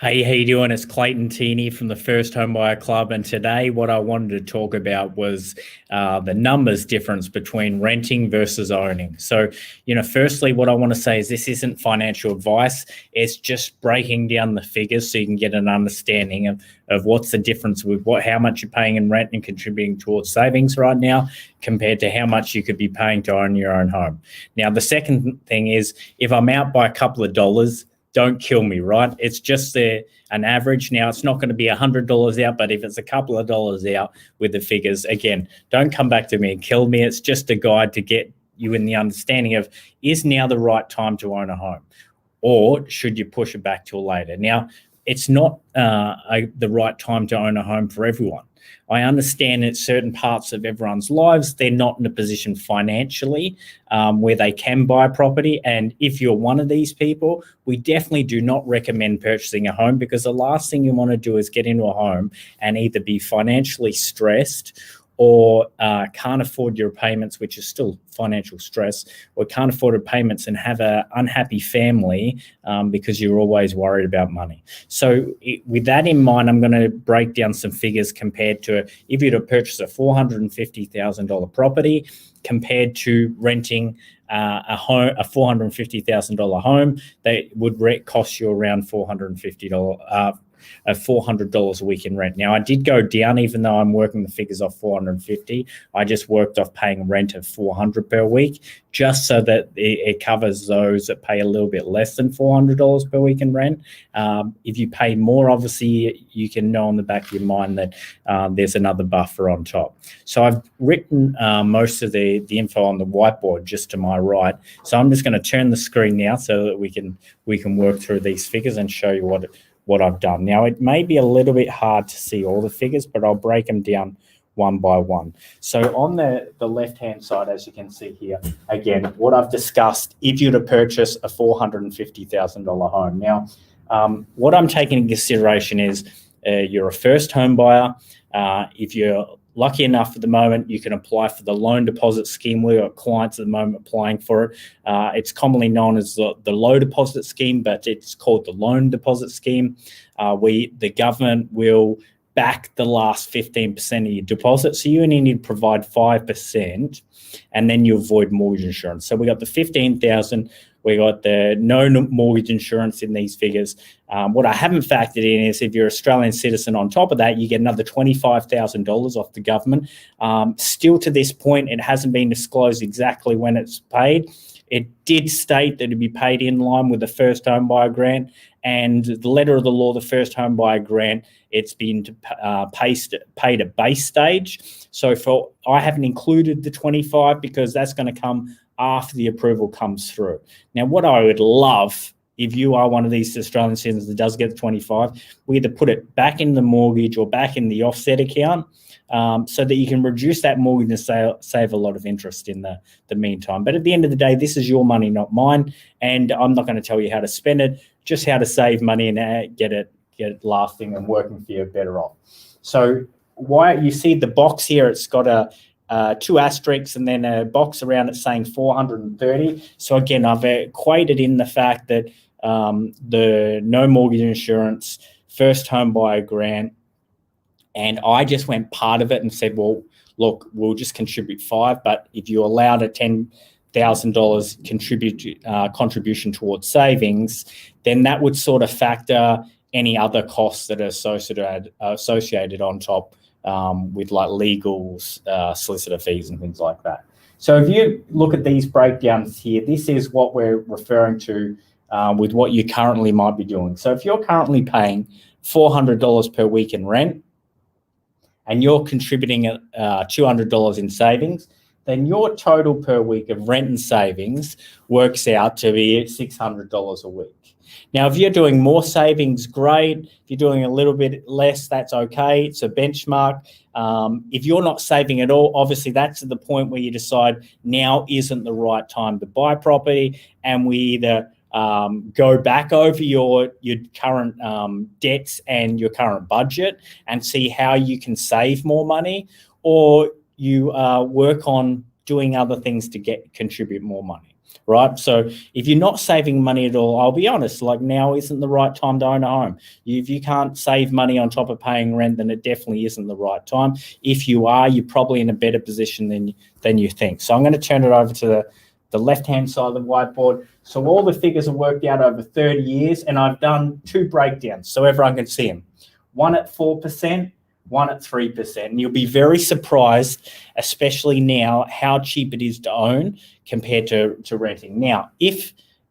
Hey, how you doing? It's Clayton Teeny from the First Home Buyer Club, and today what I wanted to talk about was the numbers difference between renting versus owning. So, firstly, what I want to say is this isn't financial advice. It's just breaking down the figures so you can get an understanding of what's the difference with how much you're paying in rent and contributing towards savings right now compared to how much you could be paying to own your own home. Now, the second thing is if I'm out by a couple of dollars, don't kill me, right? It's just an average. Now, it's not going to be $100 out, but if it's a couple of dollars out with the figures, again, don't come back to me and kill me. It's just a guide to get you in the understanding of, is now the right time to own a home, or should you push it back till later? Now, it's not the right time to own a home for everyone. I understand in certain parts of everyone's lives, they're not in a position financially where they can buy a property. And if you're one of these people, we definitely do not recommend purchasing a home, because the last thing you want to do is get into a home and either be financially stressed or can't afford your payments, which is still financial stress, or can't afford your payments and have an unhappy family because you're always worried about money. So with that in mind, I'm going to break down some figures compared to if you were to purchase a $450,000 property compared to renting a $450,000 home. They would cost you around $400 a week in rent. Now, I did go down, even though I'm working the figures off 450. I just worked off paying rent of $400 per week, just so that it covers those that pay a little bit less than $400 per week in rent. If you pay more, obviously, you can know on the back of your mind that there's another buffer on top. So I've written most of the info on the whiteboard just to my right. So I'm just going to turn the screen now so that we can work through these figures and show you what I've done. Now, it may be a little bit hard to see all the figures, but I'll break them down one by one. So on the left-hand side, as you can see here, again, what I've discussed, if you were to purchase a $450,000 home. Now, what I'm taking into consideration is you're a first home buyer. If you're lucky enough at the moment, you can apply for the loan deposit scheme. We've got clients at the moment applying for it. It's commonly known as the low deposit scheme, but it's called the loan deposit scheme. The government will back the last 15% of your deposit. So you only need to provide 5%, and then you avoid mortgage insurance. So we got the $15,000. We got the no mortgage insurance in these figures. What I haven't factored in is if you're an Australian citizen on top of that, you get another $25,000 off the government. Still to this point, it hasn't been disclosed exactly when it's paid. It did state that it'd be paid in line with the first home buyer grant, and the letter of the law, the first home buyer grant, it's been paid at base stage. So I haven't included the 25 because that's going to come after the approval comes through. Now, what I would love, if you are one of these Australian citizens that does get the 25, we either put it back in the mortgage or back in the offset account so that you can reduce that mortgage and save a lot of interest in the meantime. But at the end of the day, this is your money, not mine, and I'm not going to tell you how to spend it, just how to save money and get it lasting and working for you better off. So why you see the box here, it's got two asterisks and then a box around it saying 430. So again, I've equated in the fact that the no mortgage insurance, first home buyer grant, and I just went part of it and said, well, look, we'll just contribute 5, but if you allowed a $10,000 contribution towards savings, then that would sort of factor any other costs that are associated on top with like legals, solicitor fees and things like that. So if you look at these breakdowns here, this is what we're referring to with what you currently might be doing. So if you're currently paying $400 per week in rent and you're contributing $200 in savings, then your total per week of rent and savings works out to be $600 a week. Now, if you're doing more savings, great. If you're doing a little bit less, that's okay. It's a benchmark. If you're not saving at all, obviously that's at the point where you decide now isn't the right time to buy property, and we either go back over your current debts and your current budget and see how you can save more money, or you work on doing other things to contribute more money. right? So if you're not saving money at all, I'll be honest, like now isn't the right time to own a home. If you can't save money on top of paying rent, then it definitely isn't the right time. If you are, you're probably in a better position than you think. So I'm going to turn it over to the left-hand side of the whiteboard. So all the figures are worked out over 30 years, and I've done 2 breakdowns so everyone can see them. One at 4%, one at 3%. And you'll be very surprised, especially now, how cheap it is to own compared to renting. Now,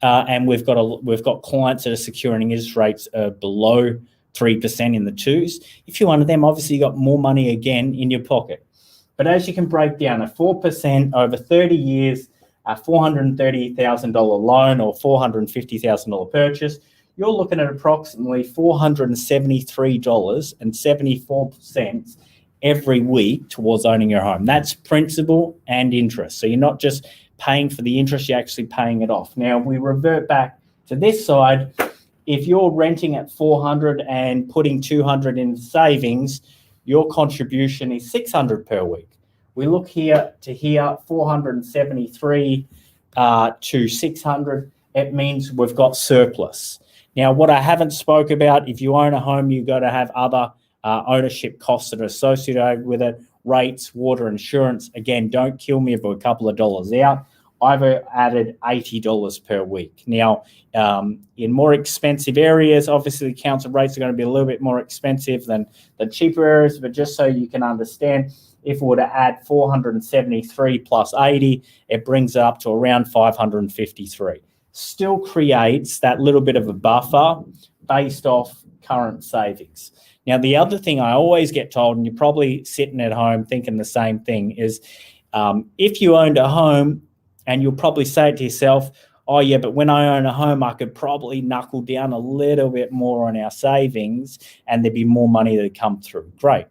and we've got clients that are securing interest rates below 3% in the 2s. If you're one of them, obviously you got more money again in your pocket. But as you can break down, a 4% over 30 years, a $430,000 loan or $450,000 purchase, you're looking at approximately $473.74 every week towards owning your home. That's principal and interest. So you're not just paying for the interest, you're actually paying it off. Now, we revert back to this side. If you're renting at $400 and putting $200 in savings, your contribution is $600 per week. We look here to here, 473 to 600. It means we've got surplus. Now, what I haven't spoke about, if you own a home, you've got to have other ownership costs that are associated with it, rates, water, insurance. Again, don't kill me for a couple of dollars out. I've added $80 per week. Now, in more expensive areas, obviously the council rates are going to be a little bit more expensive than the cheaper areas, but just so you can understand, if we were to add 473 plus 80, it brings it up to around 553. Still creates that little bit of a buffer based off current savings. Now, the other thing I always get told, and you're probably sitting at home thinking the same thing, is if you owned a home, and you'll probably say it to yourself, oh yeah, but when I own a home, I could probably knuckle down a little bit more on our savings and there'd be more money that come through. Great.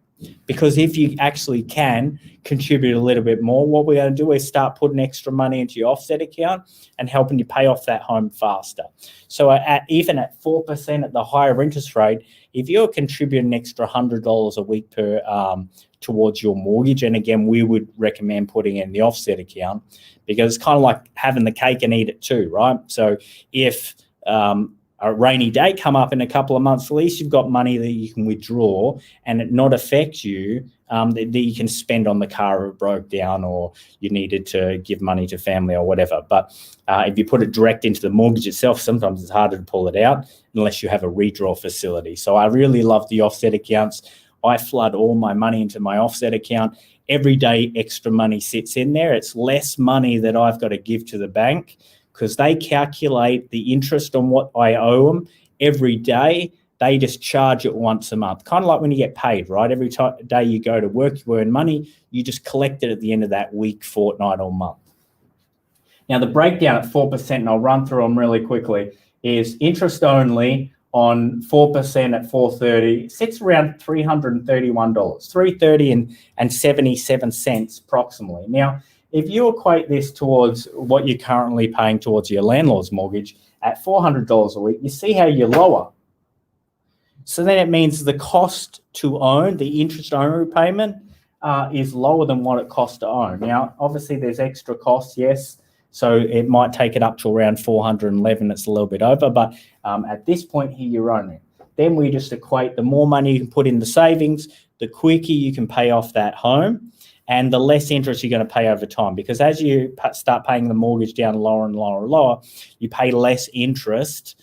Because if you actually can contribute a little bit more, what we're going to do is start putting extra money into your offset account and helping you pay off that home faster. So even at 4% at the higher interest rate, if you're contributing an extra $100 a week towards your mortgage, and again, we would recommend putting in the offset account because it's kind of like having the cake and eat it too, right? So if a rainy day come up in a couple of months, at least you've got money that you can withdraw and it not affect you, that you can spend on the car if it broke down or you needed to give money to family or whatever. But if you put it direct into the mortgage itself, sometimes it's harder to pull it out unless you have a redraw facility. So I really love the offset accounts. I flood all my money into my offset account. Every day extra money sits in there. It's less money that I've got to give to the bank because they calculate the interest on what I owe them every day. They just charge it once a month, kind of like when you get paid, right? Every day you go to work, you earn money, you just collect it at the end of that week, fortnight, or month. Now, the breakdown at 4%, and I'll run through them really quickly, is interest only on 4% at 430, sits around $331, $330 and 77 cents approximately. Now, if you equate this towards what you're currently paying towards your landlord's mortgage at $400 a week, you see how you're lower. So then it means the cost to own, the interest only repayment, is lower than what it costs to own. Now, obviously there's extra costs, yes. So it might take it up to around 411. It's a little bit over, but at this point here, you're owning. Then we just equate the more money you can put in the savings, the quicker you can pay off that home, and the less interest you're going to pay over time. Because as you start paying the mortgage down lower and lower and lower, you pay less interest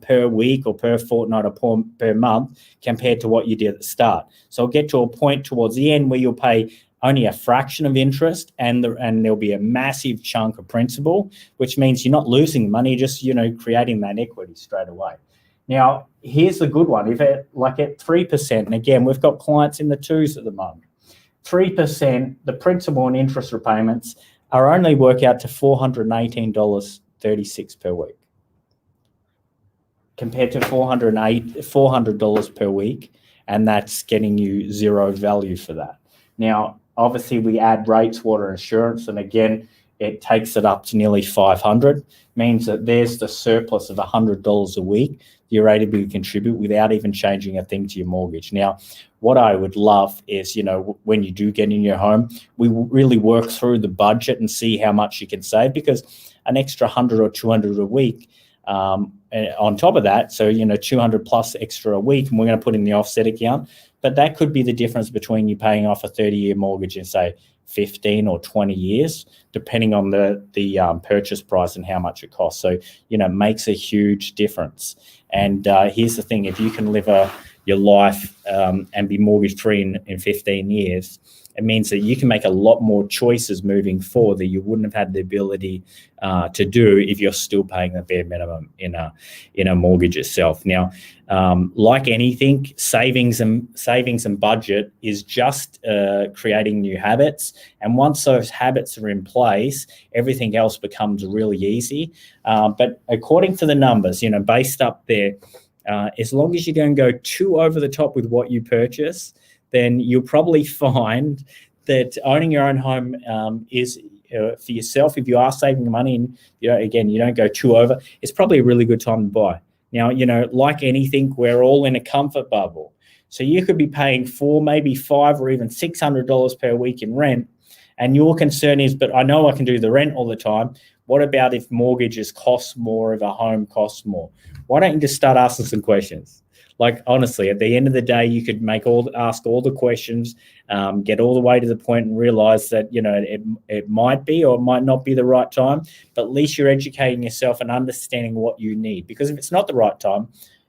per week or per fortnight or per month compared to what you did at the start. So it'll get to a point towards the end where you'll pay only a fraction of interest and there'll be a massive chunk of principal, which means you're not losing money, just, creating that equity straight away. Now, here's the good one. If at 3%, and again, we've got clients in the 2s at the moment, 3%, the principal and interest repayments are only work out to $418.36 per week compared to $400 per week, and that's getting you zero value for that. Now, obviously, we add rates, water, insurance, and again, it takes it up to nearly 500. Means that there's the surplus of $100 a week you're able to contribute without even changing a thing to your mortgage. Now, what I would love is, when you do get in your home, we really work through the budget and see how much you can save, because an extra 100 or 200 a week on top of that, so 200 plus extra a week, and we're going to put in the offset account, but that could be the difference between you paying off a 30-year mortgage in, say, 15 or 20 years, depending on the purchase price and how much it costs. So, makes a huge difference. And here's the thing: if you can live your life and be mortgage free in 15 years, it means that you can make a lot more choices moving forward that you wouldn't have had the ability to do if you're still paying the bare minimum in a mortgage itself. Now, like anything, savings and budget is just creating new habits. And once those habits are in place, everything else becomes really easy. But according to the numbers, based up there, as long as you don't go too over the top with what you purchase, then you'll probably find that owning your own home is for yourself. If you are saving money and again, you don't go too over, it's probably a really good time to buy. Now, like anything, we're all in a comfort bubble. So you could be paying $400, maybe $500 or even $600 per week in rent. And your concern is, but I know I can do the rent all the time. What about if mortgages cost more, if a home costs more? Why don't you just start asking some questions? Like, honestly, at the end of the day, you could ask all the questions, get all the way to the point and realize that, it might be or it might not be the right time, but at least you're educating yourself and understanding what you need. Because if it's not the right time,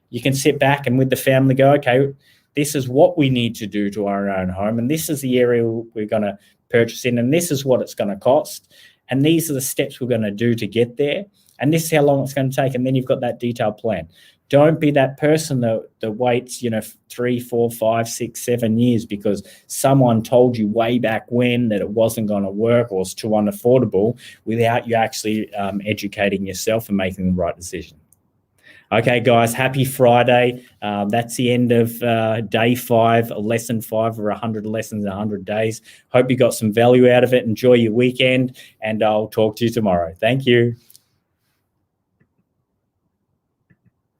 you can sit back and with the family go, okay, this is what we need to do to our own home, and this is the area we're going to purchase in, and this is what it's going to cost, and these are the steps we're going to do to get there, and this is how long it's going to take, and then you've got that detailed plan. Don't be that person that waits, 3, 4, 5, 6, 7 years because someone told you way back when that it wasn't going to work or it's too unaffordable, without you actually educating yourself and making the right decision. Okay, guys, happy Friday. That's the end of day 5, lesson 5 or 100 lessons in 100 days. Hope you got some value out of it. Enjoy your weekend, and I'll talk to you tomorrow. Thank you.